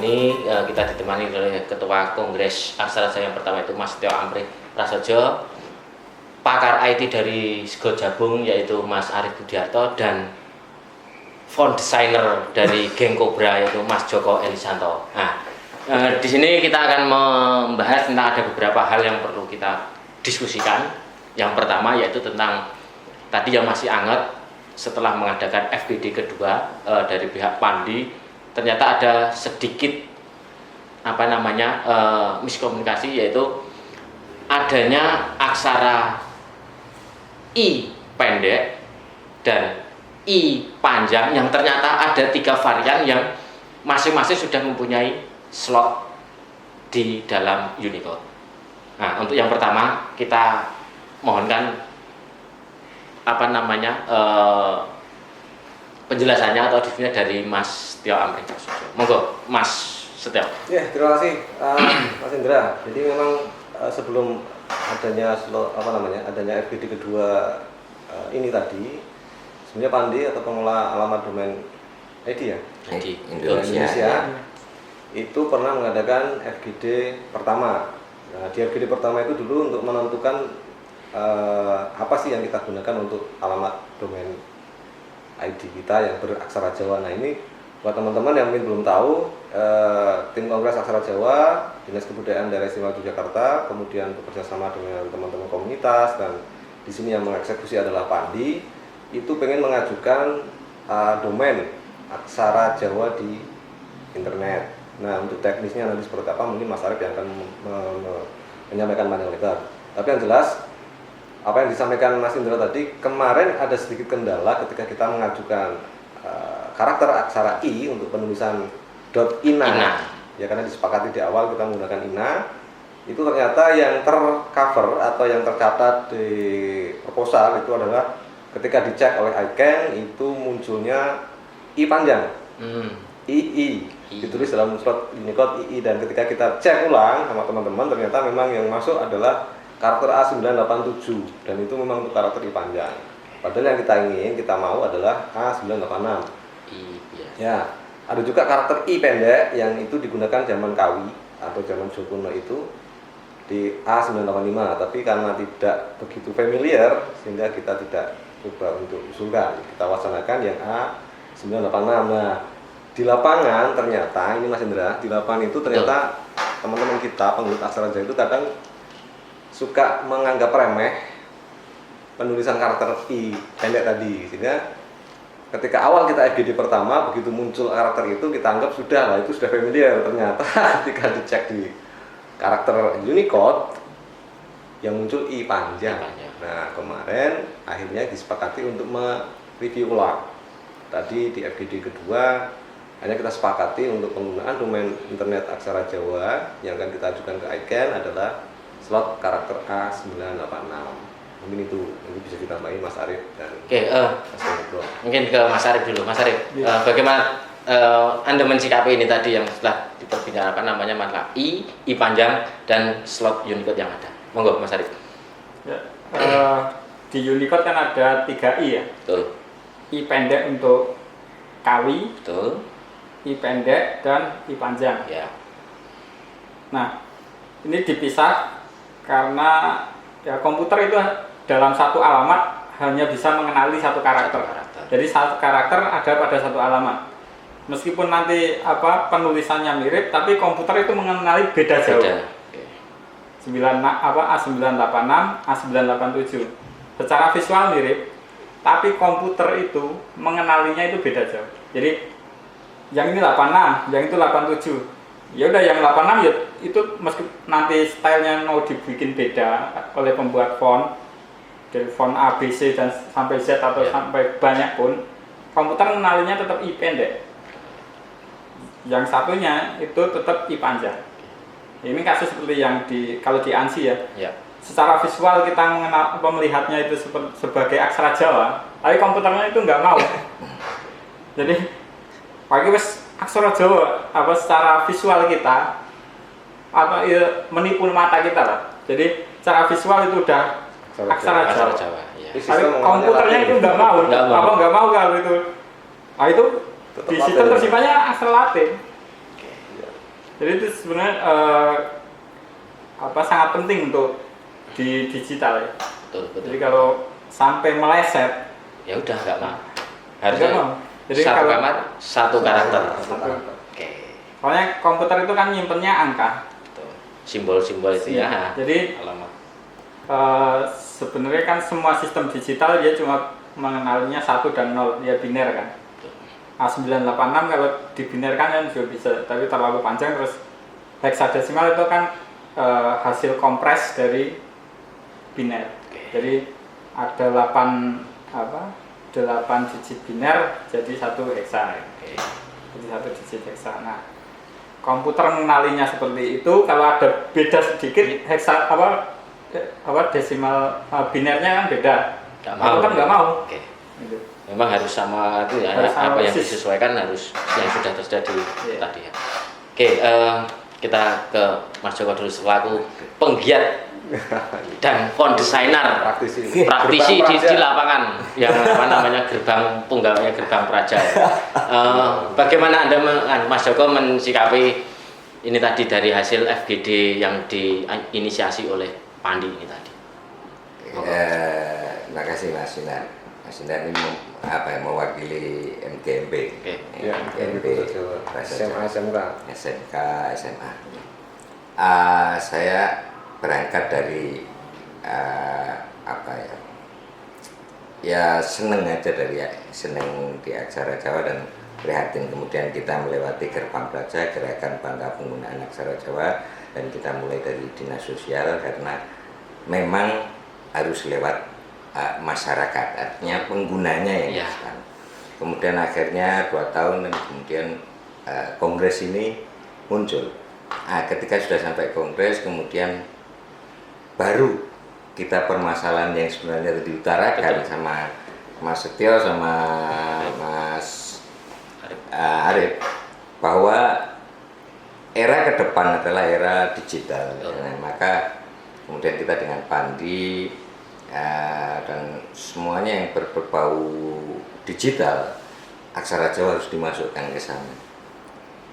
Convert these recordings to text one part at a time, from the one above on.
ini kita ditemani oleh Ketua Kongres Aksara Jawa yang pertama itu Mas Setyo Amrih Prasojo, pakar IT dari Sego Jabung yaitu Mas Arif Budiarto, dan font designer dari Geng Cobra yaitu Mas Joko Elisanto. Nah, di sini kita akan membahas tentang ada beberapa hal yang perlu kita diskusikan. Yang pertama yaitu tentang tadi yang masih hangat setelah mengadakan FGD kedua dari pihak Pandi, ternyata ada sedikit miskomunikasi, yaitu adanya aksara I pendek dan I panjang yang ternyata ada 3 varian yang masing-masing sudah mempunyai slot di dalam Unicode. Nah, untuk yang pertama kita mohonkan penjelasannya atau definisinya dari Mas Setyo Amrih Prasojo. Monggo Mas Setyo. Ya, terima kasih Mas Indra. Jadi memang sebelum adanya adanya FGD kedua ini tadi, sebenarnya Pandi atau pengelola alamat domain ID Indonesia itu pernah mengadakan FGD pertama. Nah, di FGD pertama itu dulu untuk menentukan apa sih yang kita gunakan untuk alamat domain ID kita yang beraksara Jawa. Nah, ini buat teman-teman yang mungkin belum tahu, tim Kongres Aksara Jawa, Dinas Kebudayaan Daerah Istimewa Yogyakarta, kemudian bekerja sama dengan teman-teman komunitas, dan di sini yang mengeksekusi adalah Pandi, itu pengen mengajukan domain aksara Jawa di internet. Nah, untuk teknisnya nanti seperti apa mungkin Mas Arif yang akan menyampaikan panjang lebar. Tapi yang jelas, apa yang disampaikan Mas Indra tadi, kemarin ada sedikit kendala ketika kita mengajukan karakter aksara I untuk penulisan .ina. Ya, karena disepakati di awal kita menggunakan ina. Itu ternyata yang tercover atau yang tercatat di proposal itu adalah ketika dicek oleh ICANN itu munculnya I panjang. II ditulis dalam slot Unicode II, dan ketika kita cek ulang sama teman-teman ternyata memang yang masuk adalah karakter A987, dan itu memang untuk karakter I panjang. Padahal yang kita mau adalah A986. Ya, ada juga karakter I pendek yang itu digunakan zaman Kawi atau zaman Jokuno itu di A985, tapi karena tidak begitu familiar sehingga kita tidak coba untuk usulkan. Kita wacanakan yang A986. Nah, di lapangan ternyata ini Mas Indra, di lapangan itu ternyata teman-teman kita pengguna aksara Jawa itu kadang suka menganggap remeh penulisan karakter I pendek tadi, sehingga ketika awal kita FGD pertama begitu muncul karakter itu kita anggap sudah itu sudah familiar. Ternyata ketika dicek di karakter Unicode yang muncul I panjang. Nah, kemarin akhirnya disepakati untuk mereview ulang. Tadi di FGD kedua hanya kita sepakati untuk penggunaan domain internet aksara Jawa yang akan kita ajukan ke ICANN adalah slot karakter A986. Mungkin itu bisa ditambahin Mas Arif dan Mas Bro. Mungkin ke Mas Arif dulu. Mas Arif, bagaimana Anda mensikapi ini tadi yang setelah diperbicarakan masalah I panjang dan slot Unicode yang ada? Monggo Mas Arif. Ya, di Unicode kan ada 3 I ya. Betul. I pendek untuk Kawi. Betul. I pendek dan I panjang. Ya. Nah, ini dipisah karena ya komputer itu dalam satu alamat hanya bisa mengenali satu karakter. Jadi satu karakter ada pada satu alamat. Meskipun nanti penulisannya mirip, tapi komputer itu mengenali beda jauh. A986, A987. Secara visual mirip, tapi komputer itu mengenalinya itu beda jauh. Jadi yang ini 86, yang itu 87. Ya udah, yang 86 ya itu meski nanti stylenya mau dibikin beda oleh pembuat font, dari font A, B, C dan sampai Z atau sampai banyak pun, komputer mengenalinya tetap I pendek. Yang satunya itu tetap I panjang. Ini kasus seperti yang kalau di ANSI ya. Secara visual kita melihatnya itu sebagai aksara Jawa, tapi komputernya itu nggak mau. Jadi pagi wes aksara Jawa secara visual kita menipu mata kita lah. Jadi secara visual itu udah aksara Jawa. Tapi komputernya itu nggak mau. Nggak mau kalau itu. Nah, itu di sistem tersimpannya aksara Latin. Jadi itu sebenarnya sangat penting untuk di digital ya. Betul, betul. Jadi kalau sampai meleset, Ya udah nggak mau. nggak Harusnya mau. Jadi satu kalau kamar satu karakter. Oke. soalnya komputer itu kan nyimpennya angka. Betul. Simbol-simbol itu ya. Jadi Alamat. sebenarnya kan semua sistem digital dia cuma mengenalinya 1 dan 0, dia biner kan. A986 kalau dibinerkan kan juga bisa, tapi terlalu panjang. Terus heksadesimal itu kan hasil kompres dari biner. Jadi ada 8 digit biner jadi 1 heksa. Jadi 1 digit heksa. Nah, komputer mengenalinya seperti itu. Kalau ada beda sedikit heksa desimal binernya kan beda. Komputer nggak mau. Oke. Gitu. Memang harus sama itu ya, Harus sama apa yang persis. disesuaikan harus yang sudah terjadi Iya. tadi ya. Oke, kita ke Mas Joko dulu selaku penggiat dan font designer Praktisi. praktisi Gerbang di Praja. lapangan yang apa namanya gerbang punggawnya gerbang praja. Bagaimana Anda Mas Joko mensikapi ini tadi dari hasil FGD yang diinisiasi oleh Pandi ini tadi? Terima kasih Mas Sinar. Mas Sinar ini mewakili MGMB. Oke. Ya, MGMB itu Jawa. Bahasa SMA, Jawa. SMK. SMK, SMA. Saya berangkat dari ya seneng aja seneng di aksara Jawa dan prihatin kemudian kita melewati gerbang praja gerakan bangga penggunaan aksara Jawa dan kita mulai dari dinas sosial karena memang harus lewat masyarakat, artinya penggunanya yang Iya. kan. Kemudian akhirnya 2 tahun dan kemudian kongres ini muncul. Ketika sudah sampai kongres kemudian baru kita permasalahan yang sebenarnya diutarakan sama Mas Setio sama Mas Arif bahwa era ke depan adalah era digital. Nah, maka kemudian kita dengan Pandi dan semuanya yang berbau digital, aksara Jawa harus dimasukkan ke sana.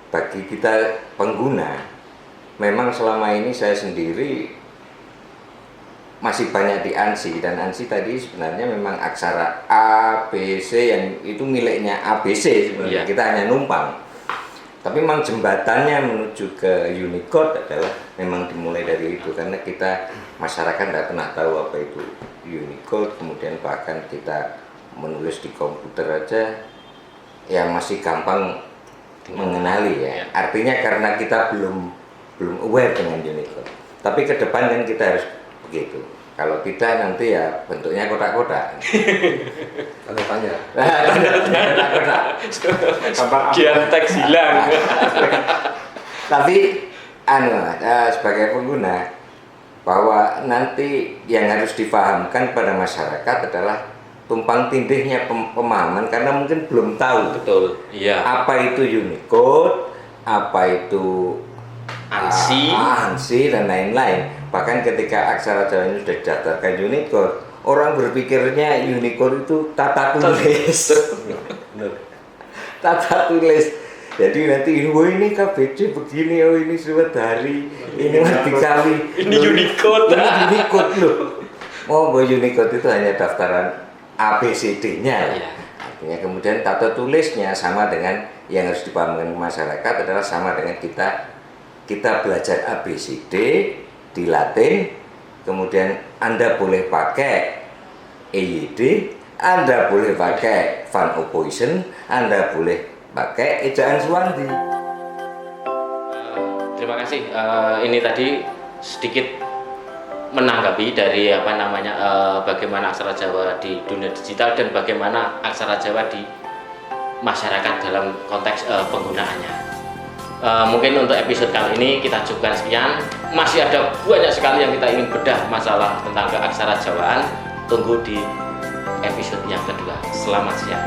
Bagi kita pengguna, memang selama ini saya sendiri masih banyak di ANSI, dan ANSI tadi sebenarnya memang aksara A, B, C yang itu miliknya ABC sebenarnya, kita hanya numpang. Tapi memang jembatannya menuju ke Unicode adalah memang dimulai dari itu, karena kita masyarakat tidak pernah tahu apa itu Unicode, kemudian bahkan kita menulis di komputer aja ya masih gampang mengenali ya. Artinya karena kita belum aware dengan Unicode. Tapi ke depan kan kita harus begitu. Kalau tidak nanti ya bentuknya kotak-kotak. Tanda tanya. Kotak-kotak. Gambar teks hilang. Tapi sebagai pengguna bahwa nanti yang harus dipahamkan pada masyarakat adalah tumpang tindihnya pemahaman karena mungkin belum tahu Betul. Iya. apa itu Unicode, apa itu ANSI. ANSI dan lain-lain. Bahkan ketika aksara Jawa ini sudah didaftarkan Unicode, orang berpikirnya Unicode itu tata tulis. Benar. Tata tulis. Jadi nanti ini KBC begini, oh ini surat hari, ini dikali. Ini Unicode. Ini Unicode loh. Oh, bahwa Unicode itu hanya daftaran ABCD-nya. Iya. Artinya kemudian tata tulisnya sama dengan yang harus dipahamkan masyarakat adalah sama dengan kita belajar ABCD di Latin, kemudian Anda boleh pakai EYD, Anda boleh pakai Van Oppoysen, Anda boleh pakai ejaan Suwandi. Terima kasih. Ini tadi sedikit menanggapi dari bagaimana aksara Jawa di dunia digital dan bagaimana aksara Jawa di masyarakat dalam konteks penggunaannya. Mungkin untuk episode kali ini kita cukupkan sekian. Masih ada banyak sekali yang kita ingin bedah masalah tentang keaksara Jawaan. Tunggu di episode yang kedua. Selamat siang.